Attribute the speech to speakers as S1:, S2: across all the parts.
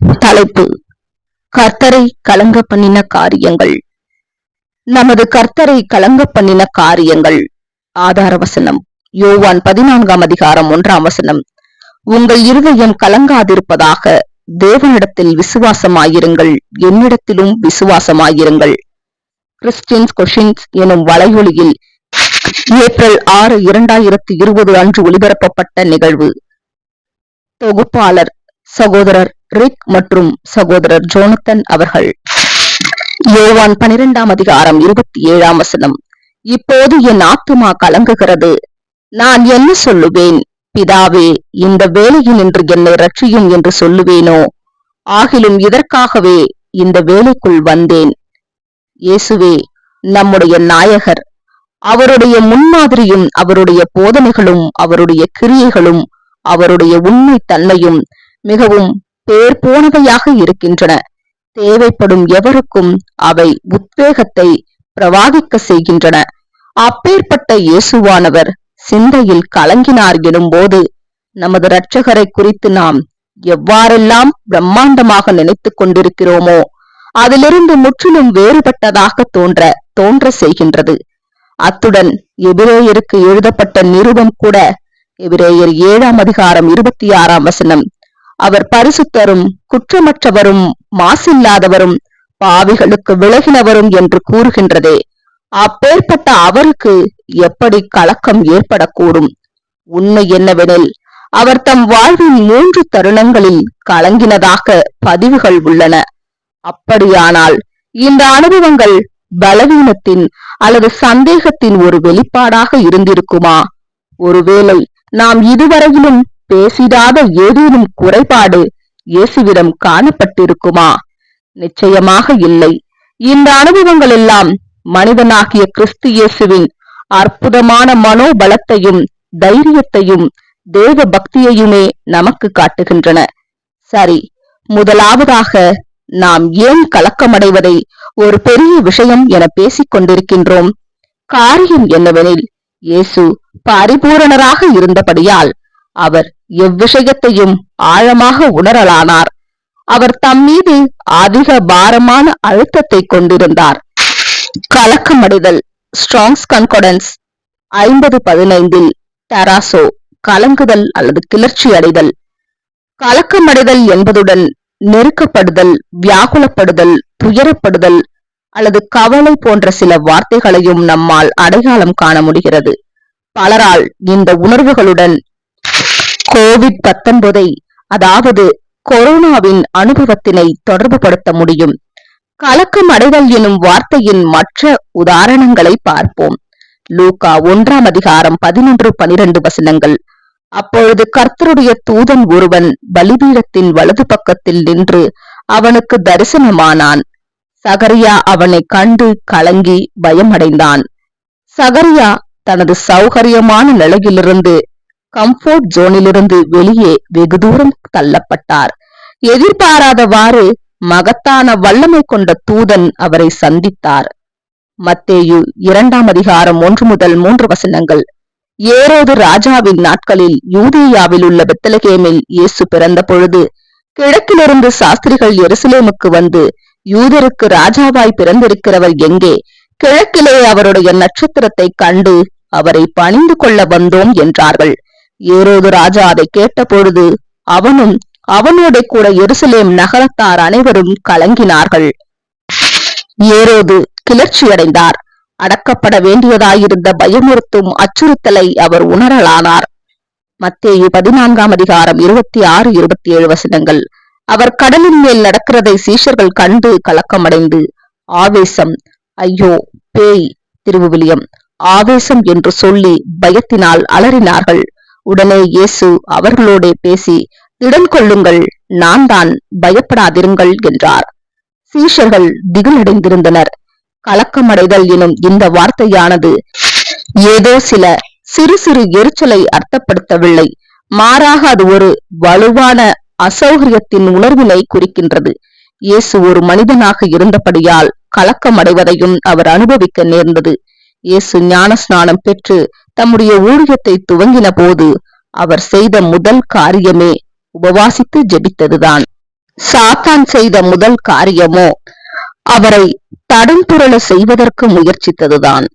S1: தலைப்பு: கர்த்தரை கலங்க பண்ணின காரியங்கள். நமது கர்த்தரை கலங்க பண்ணின காரியங்கள். ஆதார வசனம்: யோவான் 14:1. உங்கள் இருதயம் கலங்காதிருப்பதாக, தேவனிடத்தில் விசுவாசமாயிருங்கள், என்னிடத்திலும் விசுவாசமாயிருங்கள். கிறிஸ்டியன்ஸ் கொஷின்ஸ் எனும் வலையொலியில் ஏப்ரல் 6, 2020 அன்று ஒளிபரப்பப்பட்ட நிகழ்வு. தொகுப்பாளர் சகோதரர் ரிக் மற்றும் சகோதரர் ஜோனத்தன் அவர்கள். யோவான் 12:27. இப்போது என் ஆத்துமா கலங்குகிறது. நான் என்ன சொல்லுவேன்? பிதாவே, இந்த வேலையினின்று என்னை இரட்சியும் என்று சொல்லுவேனோ? ஆகிலும் இதற்காகவே இந்த வேலைக்குள் வந்தேன். இயேசுவே நம்முடைய நாயகர். அவருடைய முன்மாதிரியும் அவருடைய போதனைகளும் அவருடைய கிரியைகளும் அவருடைய உண்மை தன்மையும் மிகவும் பேர் போனவையாக இருக்கின்றன. தேவைப்படும் எவருக்கும் அவை உத்வேகத்தை பிரவாகிக்க செய்கின்றன. அப்பேற்பட்ட இயேசுவானவர் சிந்தையில் கலங்கினார் எனும் போது, நமது இரட்சகரை குறித்து நாம் எவ்வாறெல்லாம் பிரம்மாண்டமாக நினைத்து கொண்டிருக்கிறோமோ அதிலிருந்து முற்றிலும் வேறுபட்டதாக தோன்ற செய்கின்றது. அத்துடன் எபிரேயருக்கு எழுதப்பட்ட நிருபம் கூட, எபிரேயர் 7:26, அவர் பரிசுத்தரும் குற்றமற்றவரும் மாசில்லாதவரும் பாவிகளுக்கு விலகினவரும் என்று கூறுகின்றதே. அப்பேற்பட்ட அவருக்கு எப்படி கலக்கம் ஏற்படக்கூடும்? உண்மை என்னவெனில், அவர் தம் வாழ்வின் 3 தருணங்களில் கலங்கினதாக பதிவுகள் உள்ளன. அப்படியானால் இந்த அனுபவங்கள் பலவீனத்தின் அல்லது சந்தேகத்தின் ஒரு வெளிப்பாடாக இருந்திருக்குமா? ஒருவேளை நாம் இதுவரையிலும் பேசிடாத ஏதேனும் குறைபாடு இயேசுவிடம் காணப்பட்டிருக்குமா? நிச்சயமாக இல்லை. இந்த அனுபவங்கள் எல்லாம் மனிதனாகிய கிறிஸ்து இயேசுவின் அற்புதமான மனோபலத்தையும் தைரியத்தையும் தேவ பக்தியையுமே நமக்கு காட்டுகின்றன. சரி, முதலாவதாக நாம் ஏன் கலக்கமடைவதை ஒரு பெரிய விஷயம் என பேசிக் கொண்டிருக்கின்றோம்? காரியம் என்னவெனில், இயேசு பரிபூரணராக இருந்தபடியால் அவர் எவ்விஷயத்தையும் ஆழமாக உணரலானார். அவர் தம் மீது அதிக பாரமான அழுத்தத்தை கொண்டிருந்தார். கலக்கமடைதல். ஸ்ட்ராங்ஸ் கன்கார்டன்ஸ் 50:15 டராசோ: கலங்குதல் அல்லது கிளர்ச்சி அடைதல். கலக்கமடைதல் என்பதுடன் நெருக்கப்படுதல், வியாகுலப்படுதல், துயரப்படுதல் அல்லது கவலை போன்ற சில வார்த்தைகளையும் நம்மால் அடையாளம் காண முடிகிறது. பலரால் இந்த உணர்வுகளுடன் COVID-19 அதாவது கொரோனாவின் அனுபவத்தினை தொடர்புபடுத்த முடியும். கலக்கம் அடைதல் எனும் வார்த்தையின் மற்ற உதாரணங்களை பார்ப்போம். லூக்கா 1:11-12. அப்பொழுது கர்த்தருடைய தூதன் ஒருவன் பலிபீடத்தின் வலது பக்கத்தில் நின்று அவனுக்கு தரிசனமானான். சகரியா அவனை கண்டு கலங்கி பயமடைந்தான். சகரியா தனது சௌகரியமான நிலையிலிருந்து, கம்ஃபோர்ட் ஜோனிலிருந்து வெளியே வெகு தூரம் தள்ளப்பட்டார். எதிர்பாராதவாறு மகத்தான வல்லமை கொண்ட தூதன் அவரை சந்தித்தார். மத்தேயு 2:1-3. ஏரோது ராஜாவின் நாட்களில் யூதேயாவில் உள்ள பெத்லகேமில் இயேசு பிறந்த பொழுது, கிழக்கிலிருந்து சாஸ்திரிகள் எருசலேமுக்கு வந்து, யூதருக்கு ராஜாவாய் பிறந்திருக்கிறவர் எங்கே? கிழக்கிலே அவருடைய நட்சத்திரத்தை கண்டு அவரை பணிந்து கொள்ள வந்தோம் என்றார்கள். ஏரோது ராஜா அதை கேட்ட பொழுது அவனும் அவனோட கூட எருசலேம் நகரத்தார் அனைவரும் கலங்கினார்கள். ஏரோது கிளர்ச்சியடைந்தார். அடக்கப்பட வேண்டியதாயிருந்த பயமுறுத்தும் அச்சுறுத்தலை அவர் உணரலானார். மத்தேயு 14:26-27. அவர் கடலின் மேல் நடக்கிறதை சீஷர்கள் கண்டு கலக்கமடைந்து ஆவேசம், ஐயோ பேய், திருவிவிலியம், ஆவேசம் என்று சொல்லி பயத்தினால் அலறினார்கள். உடனே இயேசு அவர்களோட பேசி, திடன் கொள்ளுங்கள், நான் தான், பயப்படாதிருங்கள் என்றார். சீஷர்கள் திகிலடைந்திருந்தனர். கலக்கமடைதல் எனும் இந்த வார்த்தையானது ஏதோ சில சிறு சிறு எரிச்சலை அர்த்தப்படுத்தவில்லை. மாறாக அது ஒரு வலுவான அசௌகரியத்தின் உணர்வினை குறிக்கின்றது. இயேசு ஒரு மனிதனாக இருந்தபடியால் கலக்கமடைவதையும் அவர் அனுபவிக்க நேர்ந்தது. இயேசு ஞானஸ்நானம் பெற்று தம்முடைய ஊழியத்தை துவங்கின போது அவர் செய்த முதல் காரியமே உபவாசித்து ஜெபித்ததுதான். சாத்தான் செய்த முதல் காரியமோ அவரை தடம் புரள செய்வதற்கு முயற்சித்ததுதான்.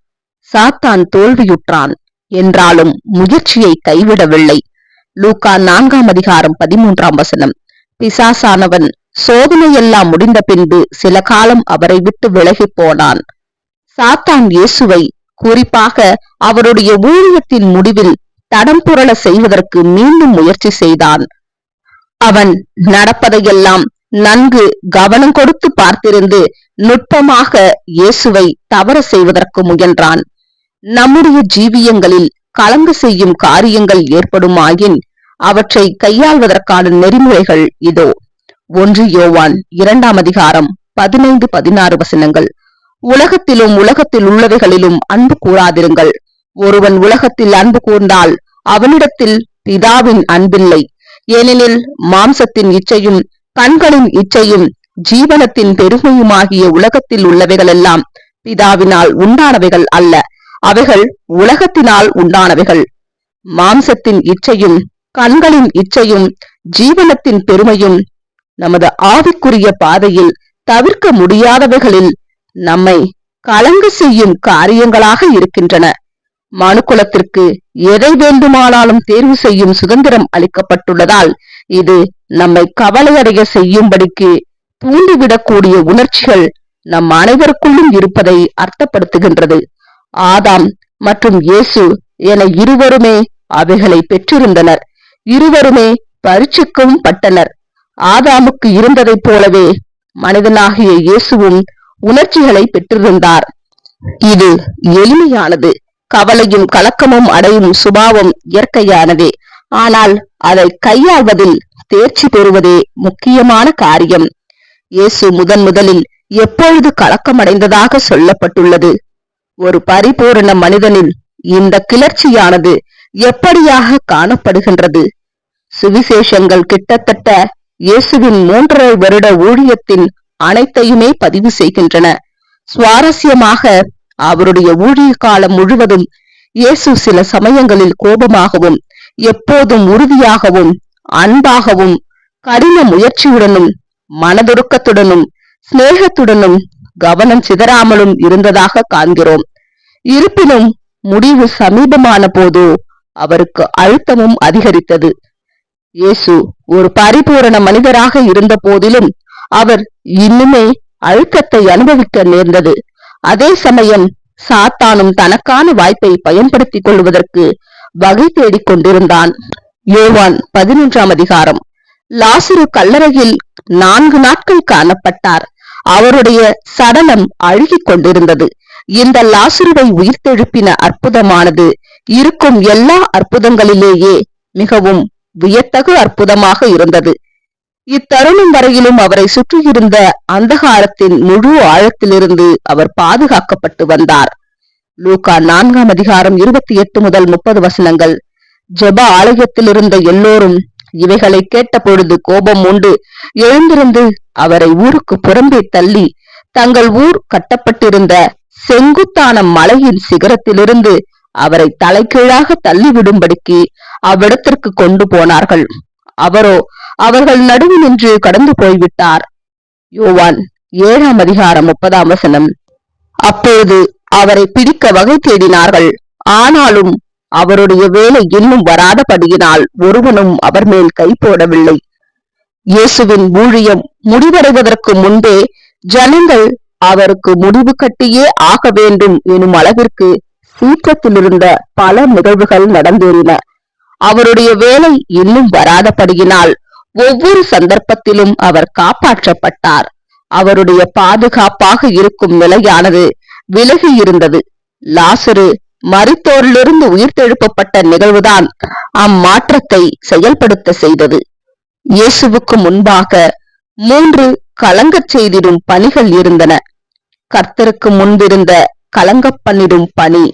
S1: சாத்தான் தோல்வியுற்றான் என்றாலும் முயற்சியை கைவிடவில்லை. லூக்கா 4:13. பிசாசானவன் சோதனையெல்லாம் முடிந்த பின்பு சில காலம் அவரை விட்டு விலகி போனான். சாத்தான் இயேசுவை குறிப்பாக அவருடைய ஊழியத்தின் முடிவில் தடம் புரள செய்வதற்கு மீண்டும் முயற்சி செய்தான். அவன் நடப்பதையெல்லாம் நன்கு கவனம் கொடுத்து பார்த்திருந்து நுட்பமாக இயேசுவை தவற செய்வதற்கு முயன்றான். நம்முடைய ஜீவியங்களில் கலங்கு செய்யும் காரியங்கள் ஏற்படுமாயின் அவற்றை கையாள்வதற்கான நெறிமுறைகள் இதோ. 1 யோவான் 2:15-16. உலகத்திலும் உலகத்தில் உள்ளவைகளிலும் அன்பு கூறாதிருங்கள். ஒருவன் உலகத்தில் அன்பு கூர்ந்தால் அவனிடத்தில் பிதாவின் அன்பில்லை. ஏனெனில் மாம்சத்தின் இச்சையும் கண்களின் இச்சையும் ஜீவனத்தின் பெருமையுமாகிய உலகத்தில் உள்ளவைகளெல்லாம் பிதாவினால் உண்டானவைகள் அல்ல, அவைகள் உலகத்தினால் உண்டானவைகள். மாம்சத்தின் இச்சையும் கண்களின் இச்சையும் ஜீவனத்தின் பெருமையும் நமது ஆவிக்குரிய பாதையில் தவிர்க்க முடியாதவைகளில் நம்மை கலங்க செய்யும் காரியங்களாக இருக்கின்றன. மனுக்குலத்திற்கு எதை வேண்டுமானாலும் தேர்வு செய்யும் சுதந்திரம் அளிக்கப்பட்டுள்ளதால் இது நம்மை கவலையடைய செய்யும்படிக்கு தூண்டிவிடக்கூடிய உணர்ச்சிகள் நம் அனைவருக்குள்ளும் இருப்பதை அர்த்தப்படுத்துகின்றது. ஆதாம் மற்றும் இயேசு என இருவருமே அவைகளை பெற்றிருந்தனர். இருவருமே பரீட்சைக்கும் பட்டனர். ஆதாமுக்கு இருந்ததைப் போலவே மனிதனாகிய இயேசுவும் உணர்ச்சிகளை பெற்றிருந்தார். இது எளிமையானது. கவலையும் கலக்கமும் அடையும் சுபாவம் இயற்கையானதே. ஆனால் அதை கையாள்வதில் தேர்ச்சி பெறுவதே முக்கியமான காரியம். இயேசு முதலில் எப்பொழுது கலக்கமடைந்ததாக சொல்லப்பட்டுள்ளது? ஒரு பரிபூரண மனிதனில் இந்த கிளர்ச்சியானது எப்படியாக காணப்படுகின்றது? சுவிசேஷங்கள் கிட்டத்தட்ட இயேசுவின் 3.5 வருட ஊழியத்தின் அனைத்தையுமே பதிவு செய்கின்றன. சுவாரஸ்யமாக அவருடைய ஊழிய காலம் முழுவதும் இயேசு சில சமயங்களில் கோபமாகவும் எப்போதும் உறுதியாகவும் அன்பாகவும் கடின முயற்சியுடனும் மனதுருக்கத்துடனும் சிநேகத்துடனும் கவனம் சிதறாமலும் இருந்ததாக காண்கிறோம். இருப்பினும் முடிவு சமீபமான போது அவருக்கு அழுத்தமும் அதிகரித்தது. இயேசு ஒரு பரிபூரண மனிதராக இருந்த போதிலும் அவர் இன்னுமே அழுத்தத்தை அனுபவிக்க நேர்ந்தது. அதே சமயம் சாத்தானும் தனக்கான வாய்ப்பை பயன்படுத்திக் கொள்வதற்கு வகை தேடிக் கொண்டிருந்தான். யோவான் 11. லாசரு கல்லறையில் 4 நாட்கள் காணப்பட்டார். அவருடைய சடலம் அழுகிக் கொண்டிருந்தது. இந்த லாசருவை உயிர்த்தெழுப்பின அற்புதமானது இருக்கும் எல்லா அற்புதங்களிலேயே மிகவும் வியத்தகு அற்புதமாக இருந்தது. இத்தருணம் வரையிலும் அவரை சுற்றியிருந்த அந்தகாரத்தின் முழு ஆழத்திலிருந்து அவர் பாதுகாக்கப்பட்டு வந்தார். லூக்கா 4:28-30. ஜெப ஆலயத்தில் இருந்த எல்லோரும் இவைகளை கேட்ட பொழுது கோபம் உண்டு எழுந்திருந்து அவரை ஊருக்கு புறம்பே தள்ளி தங்கள் ஊர் கட்டப்பட்டிருந்த செங்குத்தான மலையின் சிகரத்திலிருந்து அவரை தலைகீழாக தள்ளிவிடும்படிக்கு அவ்விடத்திற்கு கொண்டு போனார்கள். அவரோ அவர்கள் நடுவில் நின்று கடந்து போய்விட்டார். யோவான் 7:30. அப்போது அவரை பிடிக்க வகை தேடினார்கள். ஆனாலும் அவருடைய வேலை இன்னும் வராதபடியினால் ஒருவனும் அவர் மேல் கை போடவில்லை. இயேசுவின் ஊழியம் முடிவடைவதற்கு முன்பே ஜனங்கள் அவருக்கு முடிவு கட்டியே ஆக வேண்டும் எனும் அளவிற்கு சீற்றத்தில் இருந்த பல நிகழ்வுகள் நடந்தேறின. அவருடைய வேலை இன்னும் வராதபடியினால் ஒவ்வொரு சந்தர்ப்பத்திலும் அவர் காப்பாற்றப்பட்டார். அவருடைய பாதுகாப்பாக இருக்கும் நிலையானது விலகி இருந்தது. லாசரு மரித்தோரிலிருந்து உயிர்த்தெழுப்பப்பட்ட நிகழ்வுதான் அம்மாற்றத்தை செயல்படுத்த செய்தது. இயேசுவுக்கு முன்பாக 3 கலங்கச் செய்திடும் பணிகள் இருந்தன. கர்த்தருக்கு முன்பிருந்த கலங்கப் பண்ணிடும் பணி.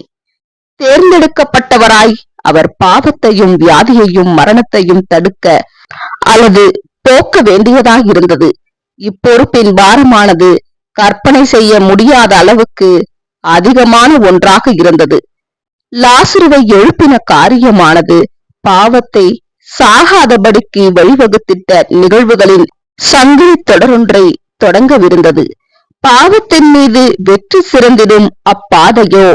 S1: தேர்ந்தெடுக்கப்பட்டவராய் அவர் பாவத்தையும் வியாதியையும் மரணத்தையும் தடுக்க அல்லது போக்க வேண்டியதாக இருந்தது. இப்பொறுப்பின் பாரமானது கற்பனை செய்ய முடியாத அளவுக்கு அதிகமான ஒன்றாக இருந்தது. லாசருவை எழுப்பின காரியமானது பாவத்தை சாகாதபடிக்கு வழிவகுத்திட்ட நிகழ்வுகளின் சங்கிலி தொடரொன்றை தொடங்கவிருந்தது. பாவத்தின் மீது வெற்றி சிறந்திடும் அப்பாதையோ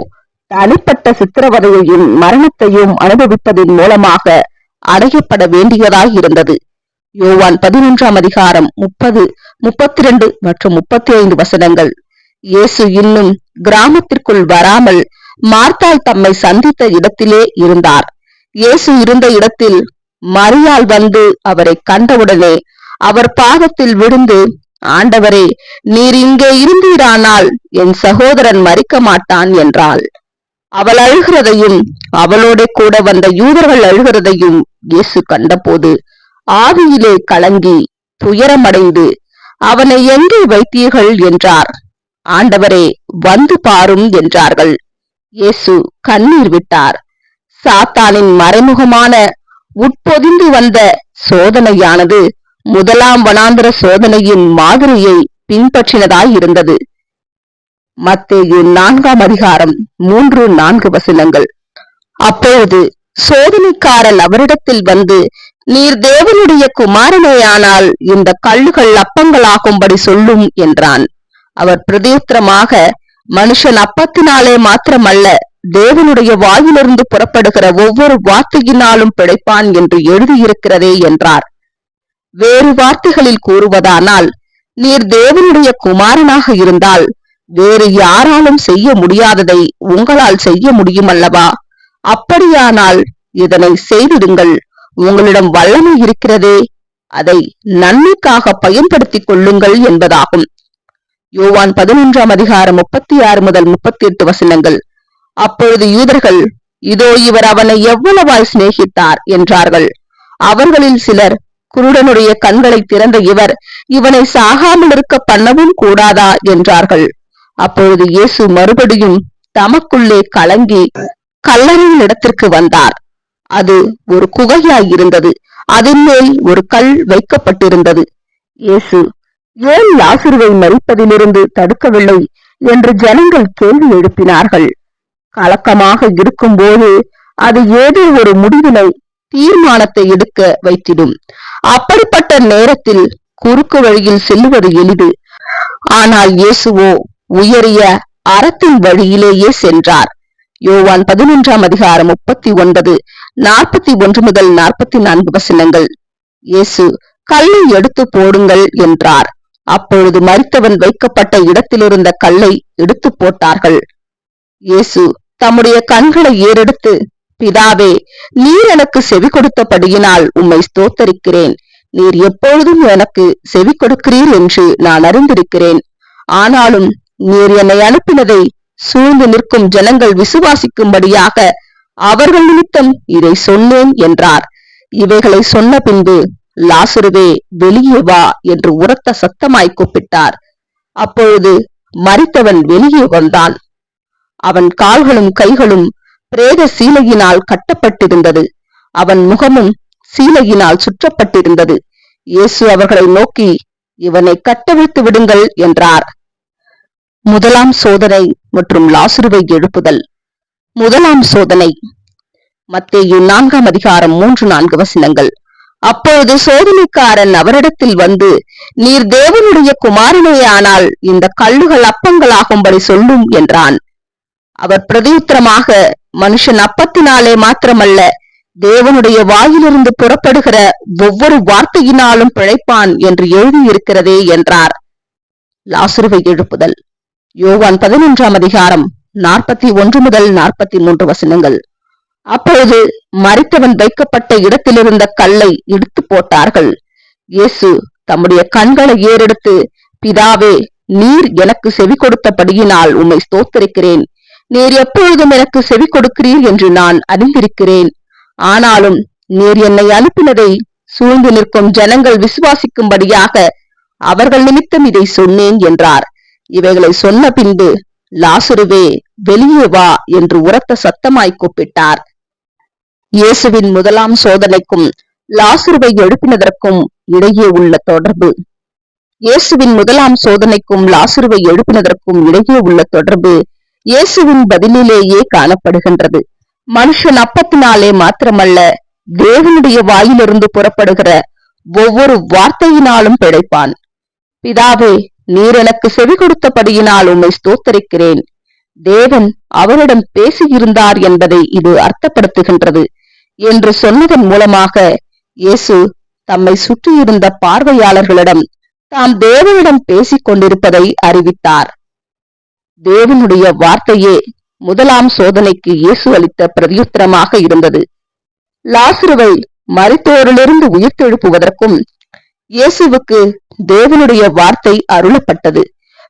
S1: தனிப்பட்ட சித்திரவதையையும் மரணத்தையும் அனுபவிப்பதன் மூலமாக அடையப்பட வேண்டியதாயிருந்தது. யோவான் 11ஆம் அதிகாரம் 30, 32 மற்றும் 35 வசனங்கள். இயேசு இன்னும் கிராமத்திற்குள் வராமல் மார்த்தாள் தம்மை சந்தித்த இடத்திலே இருந்தார். இயேசு இருந்த இடத்தில் மரியாள் வந்து அவரை கண்டவுடனே அவர் பாதத்தில் விழுந்து, ஆண்டவரே, நீர் இங்கே இருந்தீரானால் என் சகோதரன் மரிக்க மாட்டான் என்றாள். அவள் அழுகிறதையும் அவளோட கூட வந்த யூதர்கள் அழுகிறதையும் இயேசு கண்டபோது ஆவியிலே கலங்கி துயரமடைந்து, அவனை எங்கே வைத்தீர்கள் என்றார். ஆண்டவரே, வந்து பாரும் என்றார்கள். இயேசு கண்ணீர் விட்டார். சாத்தானின் மறைமுகமான உட்பொதிந்து வந்த சோதனையானது முதலாம் வனாந்தர சோதனையின் மாதிரியை பின்பற்றினதாய் இருந்தது. மத்தேயு 4ஆம் அதிகாரம் 3, 4 வசனங்கள். அப்பொழுது சோதனைக்காரன் அவரிடத்தில் வந்து, நீர் தேவனுடைய குமாரனேயானால் இந்த கல்லுகள் அப்பங்களாகும்படி சொல்லும் என்றான். அவர் பிரதியுத்தரமாக, மனுஷன் அப்பத்தினாலே மாத்திரமல்ல, தேவனுடைய வாயிலிருந்து புறப்படுகிற ஒவ்வொரு வார்த்தையினாலும் பிழைப்பான் என்று எழுதியிருக்கிறதே என்றார். வேறு வார்த்தைகளில் கூறுவதானால், நீர் தேவனுடைய குமாரனாக இருந்தால் வேறு யாராலும் செய்ய முடியாததை உங்களால் செய்ய முடியுமல்லவா? அப்படியானால் இதனை செய்திடுங்கள், உங்களிடம் வல்லமை இருக்கிறதே, அதை நன்மைக்காக பயன்படுத்திக் கொள்ளுங்கள் என்பதாகும். யோவான் 11ஆம் அதிகாரம் 36 முதல் 38 வசனங்கள். அப்பொழுது யூதர்கள், இதோ இவர் அவனை எவ்வளவாய் சிநேகித்தார் என்றார்கள். அவர்களில் சிலர், குருடனுடைய கண்களை திறந்த இவனை சாகாமல் இருக்க பண்ணவும் கூடாதா என்றார்கள். அப்பொழுது இயேசு மறுபடியும் தமக்குள்ளே கலங்கி கல்லறையின் இடத்திற்கு வந்தார். அது ஒரு குகையாயிருந்தது. அதன் மேல் ஒரு கல் வைக்கப்பட்டிருந்தது. இயேசு, ஏன் லாசருவை மரிப்பதிலிருந்து தடுக்கவில்லை என்று ஜனங்கள் கேள்வி எழுப்பினார்கள். கலக்கமாக இருக்கும் போது அது ஏதோ ஒரு முடிவினை, தீர்மானத்தை எடுக்க வைத்திடும். அப்படிப்பட்ட நேரத்தில் குறுக்கு வழியில் செல்லுவது எளிது. ஆனால் இயேசுவோ உயரிய அறத்தின் வழியிலேயே சென்றார். யோவான் 11ஆம் அதிகாரம் 39, 41 முதல் 44 வசனங்கள். இயேசு, கல்லை எடுத்து போடுங்கள் என்றார். அப்பொழுது மரித்தவன் வைக்கப்பட்ட இடத்திலிருந்த கல்லை எடுத்து போட்டார்கள். இயேசு தம்முடைய கண்களை ஏறெடுத்து, பிதாவே, நீர் எனக்கு செவி கொடுத்தபடியினால் உம்மை ஸ்தோத்தரிக்கிறேன். நீர் எப்பொழுதும் எனக்கு செவி கொடுக்கிறீர் என்று நான் அறிந்திருக்கிறேன். ஆனாலும் நீர் என்னை அனுப்பினதை சூழ்ந்து நிற்கும் ஜனங்கள் விசுவாசிக்கும்படியாக அவர்கள் நிமித்தம் இதை சொன்னேன் என்றார். இவைகளை சொன்ன பின்பு, லாசருவே, வெளியே வா என்று உரத்த சத்தமாய் கூப்பிட்டார். அப்பொழுது மரித்தவன் வெளியே வந்தான். அவன் கால்களும் கைகளும் பிரேத சீலையினால் கட்டப்பட்டிருந்தது. அவன் முகமும் சீலையினால் சுற்றப்பட்டிருந்தது. இயேசு அவர்களை நோக்கி, இவனை கட்டவிழ்த்து விடுங்கள் என்றார். முதலாம் சோதனை மற்றும் லாசருவை எழுப்புதல். முதலாம் சோதனை. மத்தேயு 4ஆம் அதிகாரம் 3, 4 வசனங்கள். அப்பொழுது சோதனைக்காரன் அவரிடத்தில் வந்து, நீர் தேவனுடைய குமாரனேயானால் இந்த கல்லுகள் அப்பங்களாகும்படி சொல்லும் என்றான். அவர் பிரதியுத்தரமாக, மனுஷன் அப்பத்தினாலே மாத்திரமல்ல, தேவனுடைய வாயிலிருந்து புறப்படுகிற ஒவ்வொரு வார்த்தையினாலும் பிழைப்பான் என்று எழுதியிருக்கிறதே என்றார். லாசருவை எழுப்புதல். யோவான் 11ஆம் அதிகாரம் 41 முதல் 43 வசனங்கள். அப்பொழுது மரித்தவன் வைக்கப்பட்ட இடத்திலிருந்த கல்லை இடித்து போட்டார்கள். இயேசு தம்முடைய கண்களை ஏறெடுத்து, பிதாவே, நீர் எனக்கு செவி கொடுத்தபடியினால் உம்மை ஸ்தோத்தரிக்கிறேன். நீர் எப்பொழுதும் எனக்கு செவி கொடுக்கிறீர் என்று நான் அறிந்திருக்கிறேன். ஆனாலும் நீர் என்னை அனுப்பினதை சூழ்ந்து நிற்கும் ஜனங்கள் விசுவாசிக்கும்படியாக அவர்கள் நிமித்தம் இதை சொன்னேன் என்றார். இவைகளை சொன்ன பின்பு, லாசருவே, வெளியே வா என்று உரத்த சத்தமாய் கூப்பிட்டார். இயேசுவின் முதலாம் சோதனைக்கும் லாசருவை எழுப்பினதற்கும் இடையே உள்ள தொடர்பு. இயேசுவின் முதலாம் சோதனைக்கும் லாசருவை எழுப்பினதற்கும் இடையே உள்ள தொடர்பு இயேசுவின் பதிலிலேயே காணப்படுகின்றது. மனுஷன் அப்பத்தினாலே மாத்திரமல்ல, தேவனுடைய வாயிலிருந்து புறப்படுகிற ஒவ்வொரு வார்த்தையினாலும் பிழைப்பான். பிதாவே, நீர் எனக்கு செவி கொடுத்தபடியினால் உம்மை ஸ்தோத்தரிக்கிறேன். தேவன் அவரிடம் பேசியிருந்தார் என்பதை இது அர்த்தப்படுத்துகின்றது என்று சொன்னதன் மூலமாக இயேசு தம்மை சுற்றியிருந்த பார்வையாளர்களிடம் தாம் தேவனிடம் பேசிக் கொண்டிருப்பதை அறிவித்தார். தேவனுடைய வார்த்தையே முதலாம் சோதனைக்கு இயேசு அளித்த பிரதியுத்தரமாக இருந்தது. லாசருவை மரித்தோரிலிருந்து உயிர்த்தெழுப்புவதற்கும் இயேசுவுக்கு தேவனுடைய வார்த்தை அருளப்பட்டது.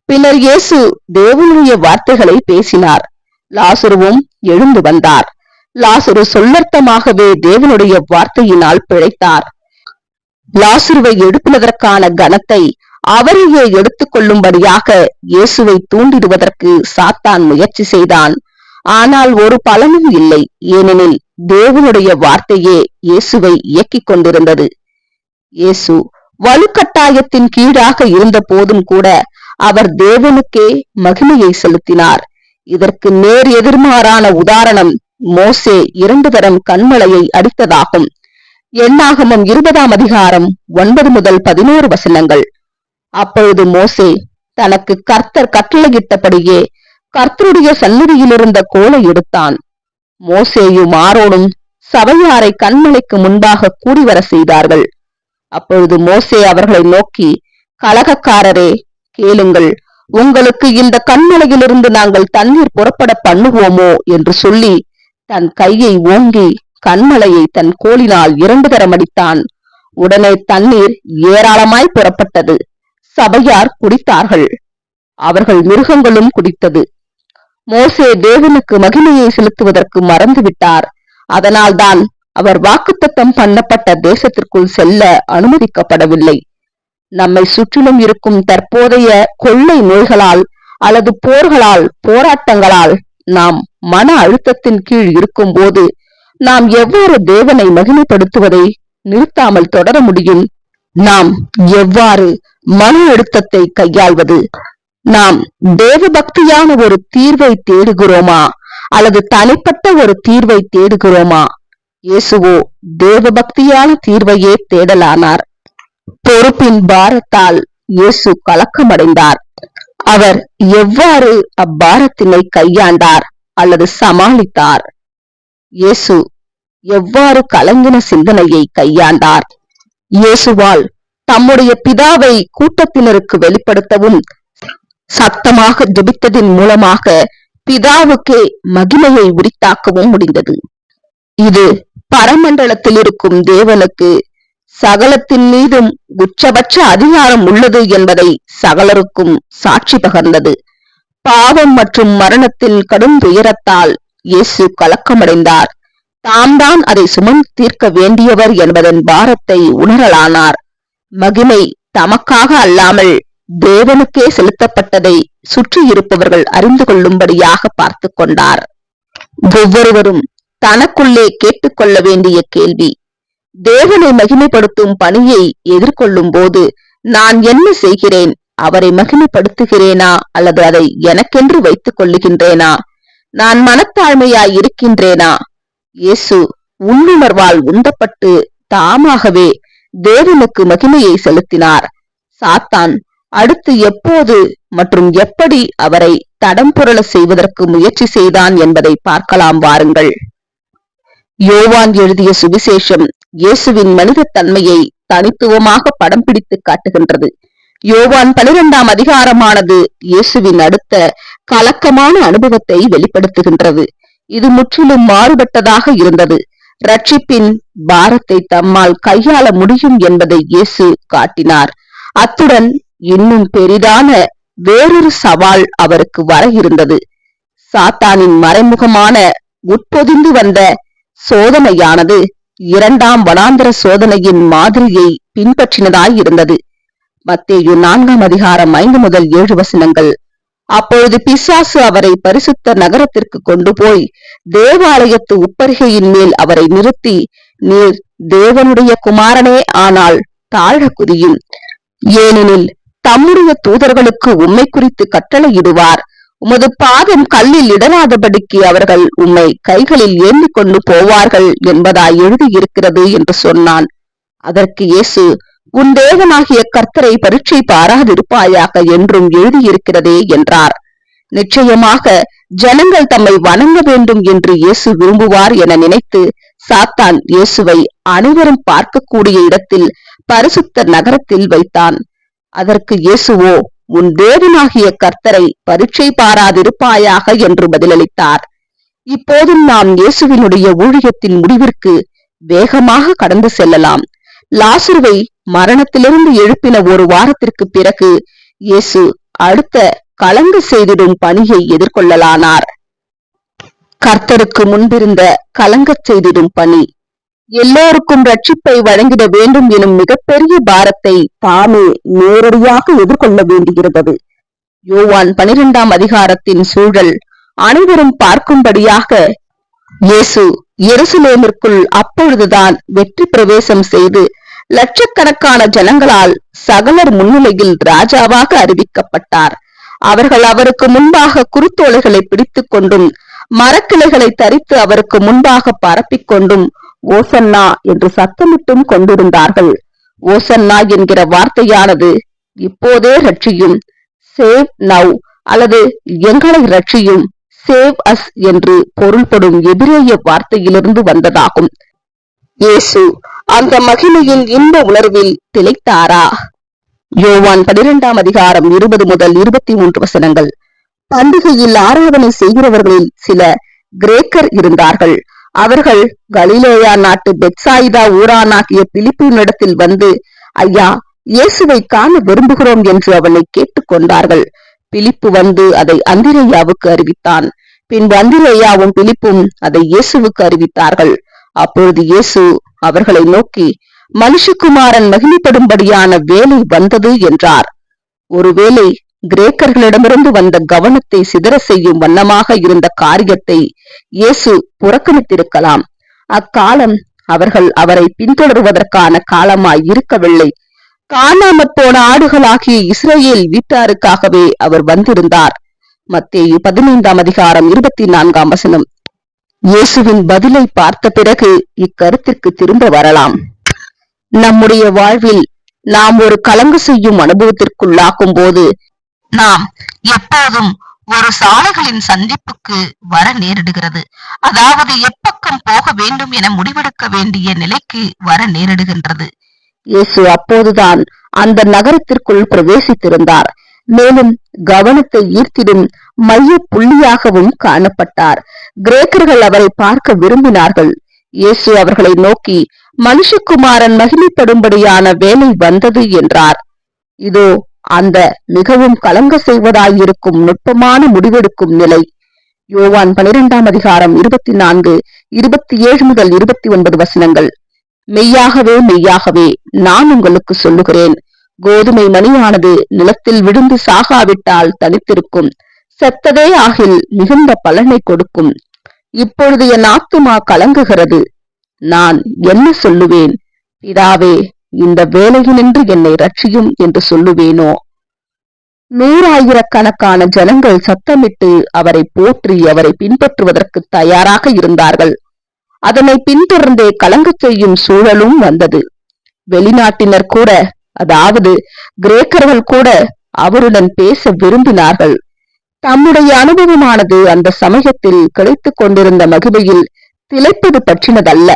S1: பின்னர் இயேசு தேவனுடைய வார்த்தைகளை பேசினார். லாசருவும் எழுந்து வந்தார். லாசரு சொல்லர்த்தமாகவே தேவனுடைய வார்த்தையினால் பிழைத்தார். லாசருவை எழுப்பினதற்கான கனத்தை அவரையே எடுத்துக் கொள்ளும்படியாக இயேசுவை தூண்டிடுவதற்கு சாத்தான் முயற்சி செய்தான். ஆனால் ஒரு பலனும் இல்லை. ஏனெனில் தேவனுடைய வார்த்தையே இயேசுவை இயக்கிக் கொண்டிருந்தது. இயேசு வலுக்கட்டாயத்தின் கீழாக இருந்த போதும் கூட அவர் தேவனுக்கே மகிமையை செலுத்தினார். இதற்கு நேர் எதிர்மாறான உதாரணம் மோசே 2 தரம் கன்மலையை அடித்ததாகும். எண்ணாகமம் 20ஆம் அதிகாரம் 9 முதல் 11 வசனங்கள். அப்பொழுது மோசே தனக்கு கர்த்தர் கட்டளையிட்டபடியே கர்த்தருடைய சந்நிதியில் இருந்த கோலை எடுத்தான். மோசேயும் ஆரோனும் சபையாரை கன்மலைக்கு முன்பாக கூடிவர செய்தார்கள். அப்பொழுது மோசே அவர்களை நோக்கி, கலகக்காரரே, கேளுங்கள், உங்களுக்கு இந்த கன்மலையிலிருந்து நாங்கள் தண்ணீர் புறப்பட பண்ணுவோமோ என்று சொல்லி தன் கையை ஓங்கி கன்மலையை தன் கோலினால் 2 தரம் அடித்தான். உடனே தண்ணீர் ஏராளமாய் புறப்பட்டது. சபையார் குடித்தார்கள். அவர்கள் மிருகங்களும் குடித்தது. மோசே தேவனுக்கு மகிமையை செலுத்துவதற்கு மறந்துவிட்டார். அதனால்தான் அவர் வாக்குத்தத்தம் பண்ணப்பட்ட தேசத்திற்குள் செல்ல அனுமதிக்கப்படவில்லை. நம்மை சுற்றிலும் இருக்கும் தற்போதைய கொள்ளை நோய்களால் அல்லது போர்களால், போராட்டங்களால் நாம் மன அழுத்தத்தின் கீழ் இருக்கும் போது நாம் எவ்வாறு தேவனை மகிமைப்படுத்துவதை நிறுத்தாமல் தொடர முடியும்? நாம் எவ்வாறு மன அழுத்தத்தை கையாள்வது? நாம் தேவ பக்தியான ஒரு தீர்வை தேடுகிறோமா அல்லது தனிப்பட்ட ஒரு தீர்வை தேடுகிறோமா? இயேசுவோ தேவ பக்தியான தீர்வையே தேடலானார். பொறுப்பின் பாரத்தால் இயேசு கலக்கமடைந்தார். அவர் எவ்வாறு அப்பாரத்தினை கையாண்டார் அல்லது சமாளித்தார்? இயேசு எவ்வாறு கலங்கின சிந்தனையை கையாண்டார்? இயேசுவால் தம்முடைய பிதாவை கூட்டத்தினருக்கு வெளிப்படுத்தவும் சத்தமாக ஜெபித்ததின் மூலமாக பிதாவுக்கே மகிமையை உரித்தாக்கவும் முடிந்தது. இது பரமண்டலத்தில் இருக்கும் தேவனுக்கு சகலத்தின் மீதும் உச்சபட்ச அதிகாரம் உள்ளது என்பதை சகலருக்கும் சாட்சி பகர்ந்தது. பாவம் மற்றும் மரணத்தின் கடும் துயரத்தால் இயேசு கலக்கமடைந்தார். தாம் தான் அதை சுமந்து தீர்க்க வேண்டியவர் என்பதன் பாரத்தை உணரலானார். மகிமை தமக்காக அல்லாமல் தேவனுக்கே செலுத்தப்பட்டதை சுற்றி இருப்பவர்கள் அறிந்து கொள்ளும்படியாக பார்த்து கொண்டார். ஒவ்வொருவரும் தனக்குள்ளே கேட்டுக்கொள்ள வேண்டிய கேள்வி: தேவனை மகிமைப்படுத்தும் பணியை எதிர்கொள்ளும் போது நான் என்ன செய்கிறேன்? அவரை மகிமைப்படுத்துகிறேனா அல்லது அதை எனக்கென்று வைத்துக் கொள்ளுகின்றேனா? நான் மனத்தாழ்மையாய் இருக்கின்றேனா? இயேசு உள்ளுணர்வால் உந்தப்பட்டு தாமாகவே தேவனுக்கு மகிமையை செலுத்தினார். சாத்தான் அடுத்து எப்போது மற்றும் எப்படி அவரை தடம் புரள செய்வதற்கு முயற்சி செய்தான் என்பதை பார்க்கலாம் வாருங்கள். யோவான் எழுதிய சுவிசேஷம் இயேசுவின் மனித தன்மையை தனித்துவமாக படம் பிடித்து காட்டுகின்றது. யோவான் 12ஆம் அதிகாரமானது இயேசுவின் அடுத்த கலக்கமான அனுபவத்தை வெளிப்படுத்துகின்றது. இது முற்றிலும் மாறுபட்டதாக இருந்தது. ரட்சிப்பின் பாரத்தை தம்மால் கையாள முடியும் என்பதை இயேசு காட்டினார். அத்துடன் இன்னும் பெரிதான வேறொரு சவால் அவருக்கு வர இருந்தது. சாத்தானின் மறைமுகமான உட்பொதிந்து வந்த சோதனையானது 2ஆம் வனாந்தர சோதனையின் மாதிரியை பின்பற்றினதாய் இருந்தது. மத்தேயு 4ஆம் அதிகாரம் 5 முதல் 7 வசனங்கள். அப்பொழுது பிசாசு அவரை பரிசுத்த நகரத்திற்கு கொண்டு போய் தேவாலயத்து உப்பரிகையின் மேல் அவரை நிறுத்தி, நீர் தேவனுடைய குமாரனே ஆனால் தாழ குதியும், ஏனெனில் தம்முடைய தூதர்களுக்கு உம்மை குறித்து கட்டளையிடுவார், உமது பாதம் கல்லில் இடராதபடிக்கு அவர்கள் உம்மை கைகளில் ஏந்தி கொண்டு போவார்கள் என்பதாய் எழுதியிருக்கிறது என்று சொன்னான். அதற்கு இயேசு, உன் தேவனாகிய கர்த்தரை பரீட்சை பாராதிருப்பாயாக என்றும் எழுதியிருக்கிறதே என்றார். நிச்சயமாக ஜனங்கள் தம்மை வணங்க வேண்டும் என்று இயேசு விரும்புவார் என நினைத்து சாத்தான் இயேசுவை அனைவரும் பார்க்கக்கூடிய இடத்தில் பரிசுத்த நகரத்தில் வைத்தான். அதற்கு இயேசுவோ, உன் தேவனாகிய கர்த்தரை பரீட்சை பாராதிருப்பாயாக என்று பதிலளித்தார். இப்போதும் நாம் இயேசுவினுடைய ஊழியத்தின் முடிவிற்கு வேகமாக கடந்து செல்லலாம். லாசருவை மரணத்திலிருந்து எழுப்பின ஒரு வாரத்திற்கு பிறகு இயேசு அடுத்த கலங்க செய்திடும் பணியை எதிர்கொள்ளலானார். கர்த்தருக்கு முன்பிருந்த கலங்கச் செய்திடும் பணி எல்லோருக்கும் ரட்சிப்பை வழங்கிட வேண்டும் எனும் மிகப்பெரிய பாரத்தை தாமே நேரடியாக எதிர்கொள்ள வேண்டியிருந்தது. யோவான் 12ஆம் அதிகாரத்தின் சூழல் அனைவரும் பார்க்கும்படியாக இயேசு எருசலேமிற்குள் அப்பொழுதுதான் வெற்றி பிரவேசம் செய்து லட்சக்கணக்கான ஜனங்களால் சகலர் முன்னிலையில் ராஜாவாக அறிவிக்கப்பட்டார். அவர்கள் அவருக்கு முன்பாக குருத்தோலைகளை பிடித்துக் கொண்டும் மரக்கிளைகளை தரித்து அவருக்கு முன்பாக பரப்பிக் கொண்டும் ஓசன்னா என்று சத்தமிட்டும் கொண்டிருந்தார்கள். ஓசன்னா என்கிற வார்த்தையானது இப்போதே ரட்சியும், சேவ் நவ் அல்லது எங்களை ரட்சியும், சேவ் அஸ் என்று பொருள்படும் எபிரேய வார்த்தையிலிருந்து வந்ததாகும். இயேசு அந்த மகிமையின் இன்ப உணர்வில் திளைத்தாரா? யோவான் 12ஆம் அதிகாரம் 20 முதல் 23 வசனங்கள். பண்டிகையில் ஆராதனை செய்கிறவர்களில் சில கிரேக்கர் இருந்தார்கள். அவர்கள் கலிலேயா நாட்டு பெத்சாயிதா ஊரானாகிய பிலிப்பினிடத்தில் வந்து, ஐயா, இயேசுவை காண விரும்புகிறோம் என்று அவனை கேட்டுக்கொண்டார்கள். பிலிப்பு வந்து அதை அந்திரேயாவுக்கு அறிவித்தான். பின்பு அந்திரேயாவும் பிலிப்பும் அதை இயேசுவுக்கு அறிவித்தார்கள். அப்பொழுது இயேசு அவர்களை நோக்கி, மனுஷகுமாரன் மகிமைப்படும்படியான வேலை வந்தது என்றார். ஒருவேளை கிரேக்கர்களிடமிருந்து வந்த கவனத்தை சிதற செய்யும் வண்ணமாக இருந்த காரியத்தை இயேசு புறக்கணித்திருக்கலாம். அக்காலம் அவர்கள் அவரை பின்தொடர்வதற்கான காலமாய் இருக்கவில்லை. காணாமற் போன ஆடுகளாகிய இஸ்ரவேல் வீட்டாருக்காகவே அவர் வந்திருந்தார். மத்தேயு 15ஆம் அதிகாரம் 24ஆம் வசனம். இயேசுவின் பதிலை பார்த்த பிறகு இக்கருத்திற்கு திரும்ப வரலாம். நம்முடைய வாழ்வில் நாம் ஒரு கலங்க செய்யும் அனுபவத்திற்குள்ளாகும் போது நாம் எப்போதும் ஒரு சாலைகளின் சந்திப்புக்கு வர நேரிடுகிறது. அதாவது எப்பக்கம் போக வேண்டும் என முடிவெடுக்க வேண்டிய நிலைக்கு வர நேரிடுகின்றது. இயேசு அப்போதுதான் அந்த நகரத்திற்குள் பிரவேசித்திருந்தார். மேலும் கவனத்தை ஈர்த்திடும் மைய புள்ளியாகவும் காணப்பட்டார். கிரேக்கர்கள் அவரை பார்க்க விரும்பினார்கள். இயேசு அவர்களை நோக்கி, மனுஷகுமாரன் மகிமைப்படும்படியான வேலை வந்தது என்றார். இதோ அந்த மிகவும் கலங்க செய்வதாயிருக்கும் நுட்பமான முடிவெடுக்கும் நிலை. யோவான் 12ஆம் அதிகாரம் 24, 27 முதல் 29 வசனங்கள். மெய்யாகவே மெய்யாகவே நான் உங்களுக்கு சொல்லுகிறேன், கோதுமை மணியானது நிலத்தில் விழுந்து சாகாவிட்டால் தனித்திருக்கும், செத்ததே ஆகில் மிகுந்த பலனை கொடுக்கும். இப்பொழுது என் ஆத்துமா கலங்குகிறது. நான் என்ன சொல்லுவேன்? பிதாவே, இந்த வேலையினின்று என்னை ரட்சியும் என்று சொல்லுவேனோ? 100,000கணக்கான ஜனங்கள் சத்தமிட்டு அவரை போற்றி அவரை பின்பற்றுவதற்கு தயாராக இருந்தார்கள். அதனை பின்தொடர்ந்தே கலங்கச் செய்யும் சூழலும் வந்தது. வெளிநாட்டினர் கூட, அதாவது கிரேக்கர்கள் கூட அவருடன் பேச விரும்பினார்கள். தம்முடைய அனுபவமானது அந்த சமயத்தில் கிடைத்துக் கொண்டிருந்த மகிமையில் திளைப்பது பற்றினதல்ல,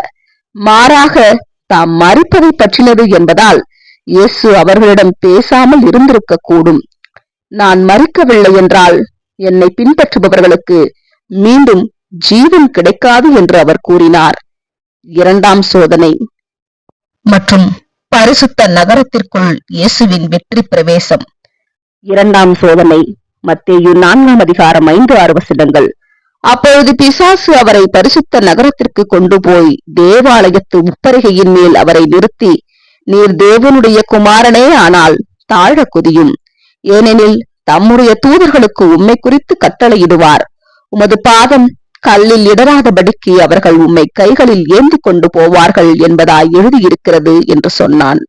S1: மாறாக தாம் மறிப்பதை பற்றினது என்பதால் இயேசு அவர்களிடம் பேசாமல் இருந்திருக்க கூடும். நான் மறிக்கவில்லை என்றால் என்னை பின்பற்றுபவர்களுக்கு மீண்டும் ஜீவன் கிடைக்காது என்று அவர் கூறினார். 2ஆம் சோதனை மற்றும் பரிசுத்த நகரத்திற்குள் இயேசுவின் வெற்றி பிரவேசம். 2ஆம் சோதனை மத்தேயு 4ஆம் அதிகாரம் 5-6 வசனங்கள். அப்பொழுது பிசாசு அவரை பரிசுத்த நகரத்திற்கு கொண்டு போய் தேவாலயத்து உப்பரிகையின் மேல் அவரை நிறுத்தி, நீர் தேவனுடைய குமாரனே ஆனால் தாழ குதியும், ஏனெனில் தம்முடைய தூதர்களுக்கு உம்மை குறித்து கட்டளையிடுவார், உமது பாதம் கல்லில் இடராதபடிக்கு அவர்கள் உம்மை கைகளில் ஏந்தி கொண்டு போவார்கள் என்பதாய் எழுதியிருக்கிறது என்று சொன்னான்.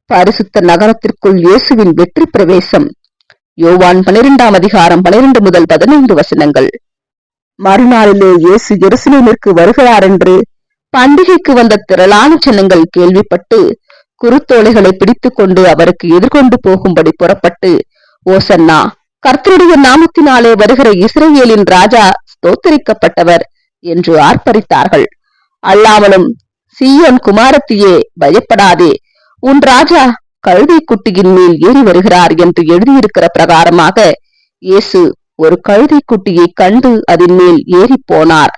S1: பரிசுத்த நகரத்திற்குள் இயேசுவின் வெற்றி பிரவேசம். யோவான் 12ஆம் அதிகாரம் 12 முதல் 15 வசனங்கள். மறுநாளிலே இயேசு எருசலேமிற்கு வருகிறார் என்று பண்டிகைக்கு வந்த திரளான ஜனங்கள் கேள்விப்பட்டு குருத்தோலைகளை பிடித்துக் கொண்டு அவருக்கு எதிர்கொண்டு போகும்படி புறப்பட்டு, ஓசன்னா, கர்த்தருடைய நாமத்தினாலே வருகிற இஸ்ரவேலின் ராஜா ஸ்தோத்தரிக்கப்பட்டவர் என்று ஆர்ப்பரித்தார்கள். அல்லாமலும், சீயோன் குமாரத்தியே, பயப்படாதே, உன் ராஜா கழுதை குட்டியின் மேல் ஏறி வருகிறார் என்று எழுதியிருக்கிற பிரகாரமாக இயேசு ஒரு கழுதை குட்டியை கண்டு அதன் மேல் ஏறி போனார்.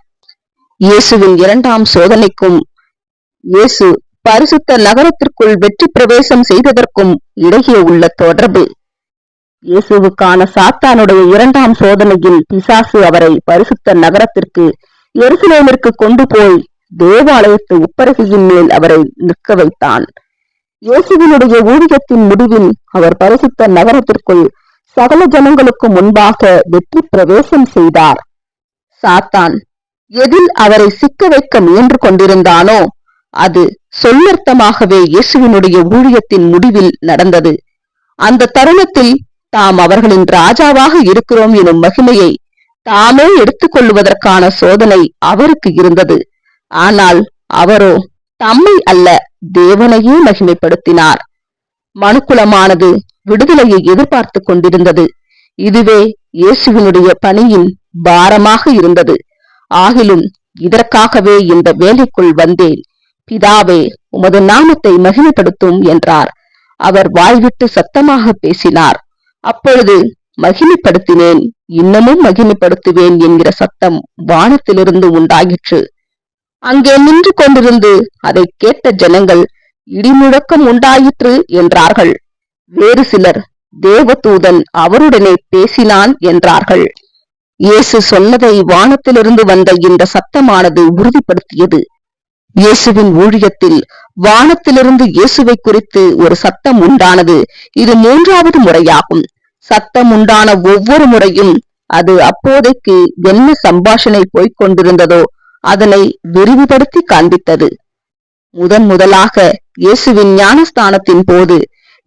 S1: இயேசுவின் இரண்டாம் சோதனைக்கும் இயேசு பரிசுத்த நகரத்திற்குள் வெற்றி பிரவேசம் செய்ததற்கும் இடையே உள்ள தொடர்பு. இயேசுவுக்கான சாத்தானுடைய இரண்டாம் சோதனையில் பிசாசு அவரை பரிசுத்த நகரத்திற்கு எருசலேமிற்கு கொண்டு போய் தேவாலயத்து உப்பரகையின் மேல் அவரை நிற்க வைத்தான். இயேசுவினுடைய ஊழியத்தின் முடிவில் அவர் பரிசுத்த நகரத்திற்குள் சகல ஜனங்களுக்கு முன்பாக வெற்றி பிரவேசம் செய்தார். சாத்தான் எதில் அவரை சிக்க வைக்க முயன்று கொண்டிருந்தானோ அது சொல்லர்த்தமாகவே இயேசுவினுடைய ஊழியத்தின் முடிவில் நடந்தது. அந்த தருணத்தில் தாம் அவர்களின் ராஜாவாக இருக்கிறோம் எனும் மகிமையை தாமே எடுத்துக் கொள்வதற்கான சோதனை அவருக்கு இருந்தது. ஆனால் அவரோ தம்மை அல்ல, தேவனையே மகிமைப்படுத்தினார். மனுக்குலமானது விடுதலையை எதிர்பார்த்து கொண்டிருந்தது. இதுவே இயேசுவினுடைய பணியின் பாரமாக இருந்தது. ஆகிலும் இதற்காகவே இந்த வேலைக்குள் வந்தேன். பிதாவே, உமது நாமத்தை மகிமைப்படுத்தும் என்றார். அவர் வாய்விட்டு சத்தமாக பேசினார். அப்பொழுது மகிமைப்படுத்தினேன், இன்னமும் மகிமைப்படுத்துவேன் என்கிற சத்தம் வானத்திலிருந்து உண்டாயிற்று. அங்கே நின்று கொண்டிருந்து அதை கேட்ட ஜனங்கள் இடிமுழக்கம் உண்டாயிற்று என்றார்கள். வேறு சிலர் தேவதூதன் அவருடனே பேசினான் என்றார்கள். இயேசு சொன்னதை வானத்திலிருந்து வந்த இந்த சத்தமானது உறுதிப்படுத்தியது. இயேசுவின் ஊழியத்தில் வானத்திலிருந்து இயேசுவை குறித்து ஒரு சத்தம் உண்டானது. இது 3வது முறையாகும். சத்தம் உண்டான ஒவ்வொரு முறையும் அது அப்போதைக்கு என்ன சம்பாஷணை போய்க் கொண்டிருந்ததோ அதனை விரிவுபடுத்தி காண்பித்தது. முதலாக இயேசுவின் ஞானஸ்தானத்தின் போது,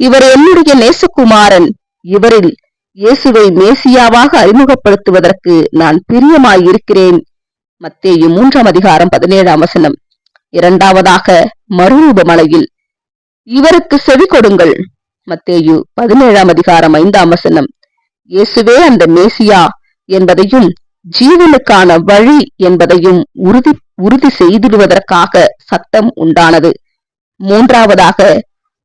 S1: இவர் என்னுடைய நேசகுமாரன், இவரில் இயேசுவை மேசியாவாக அறிமுகப்படுத்துவதற்கு நான் பிரியமாயிருக்கிறேன். மத்தேயு 3:17. இரண்டாவதாக மறுரூபமலையில், இவருக்கு செவி கொடுங்கள். மத்தேயு 17:5. இயேசுவே அந்த மேசியா என்பதையும் ஜீவனுக்கான வழி என்பதையும் உறுதி செய்திடுவதற்காக சத்தம் உண்டானது. மூன்றாவதாக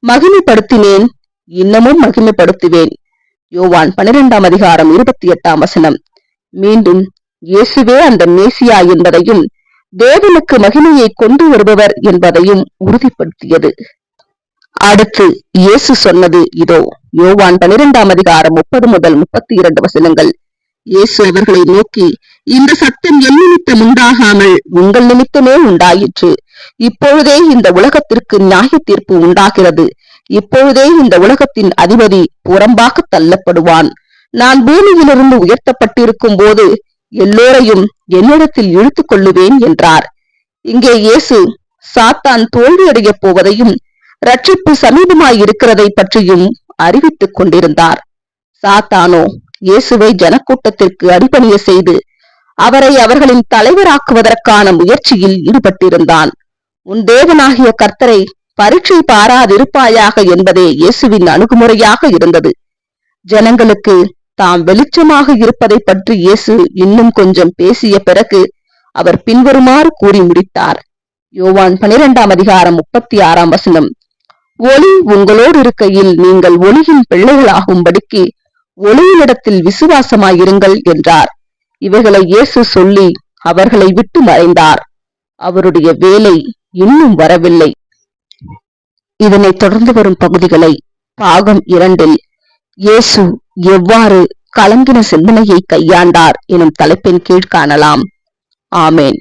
S1: மகிமைப்படுத்தினேன், இன்னமும் மகிமைப்படுத்துவேன். யோவான் 12:28. மீண்டும் இயேசுவே அந்த மேசியா என்பதையும் தேவனுக்கு மகிமையை கொண்டு வருபவர் என்பதையும் உறுதிப்படுத்தியது. அடுத்து இயேசு சொன்னது இதோ. யோவான் 12:30-32. இயேசு அவர்களை நோக்கி, இந்த சத்தம் என் நிமித்தம் உண்டாகாமல் உங்கள் நிமித்தமே உண்டாயிற்று. இப்பொழுதே இந்த உலகத்திற்கு நியாய தீர்ப்பு உண்டாகிறது. இப்பொழுதே இந்த உலகத்தின் அதிபதி புறம்பாக தள்ளப்படுவான். நான் பூமியிலிருந்து உயர்த்தப்பட்டிருக்கும் போது எல்லோரையும் என்னிடத்தில் இழுத்துக் கொள்ளுவேன் என்றார். இங்கே இயேசு சாத்தான் தோல்வியடைய போவதையும் ரட்சிப்பு சமீபமாயிருக்கிறதை பற்றியும் அறிவித்துக் கொண்டிருந்தார். சாத்தானோ இயேசுவை ஜனக்கூட்டத்திற்கு அடிபணிய செய்து அவரை அவர்களின் தலைவராக்குவதற்கான முயற்சியில் ஈடுபட்டிருந்தான். உன் தேவனாகிய கர்த்தரை பரீட்சை பாராதிருப்பாயாக என்பதே இயேசுவின் அணுகுமுறையாக இருந்தது. ஜனங்களுக்கு தாம் வெளிச்சமாக இருப்பதை பற்றி இயேசு இன்னும் கொஞ்சம் பேசிய பிறகு அவர் பின்வருமாறு கூறி முடித்தார். யோவான் 12:36. ஒளி உங்களோடு இருக்கையில் நீங்கள் ஒளியின் பிள்ளைகளாகும்படிக்கு ஒளியினிடத்தில் விசுவாசமாயிருங்கள் என்றார். இவைகளை இயேசு சொல்லி அவர்களை விட்டு மறைந்தார். அவருடைய வேலை இன்னும் வரவில்லை. இதனை தொடர்ந்து வரும் பகுதிகளை பாகம் 2 இயேசு எவ்வாறு கலங்கின சிந்தனையை கையாண்டார் எனும் தலைப்பின் கீழ் காணலாம். ஆமேன்.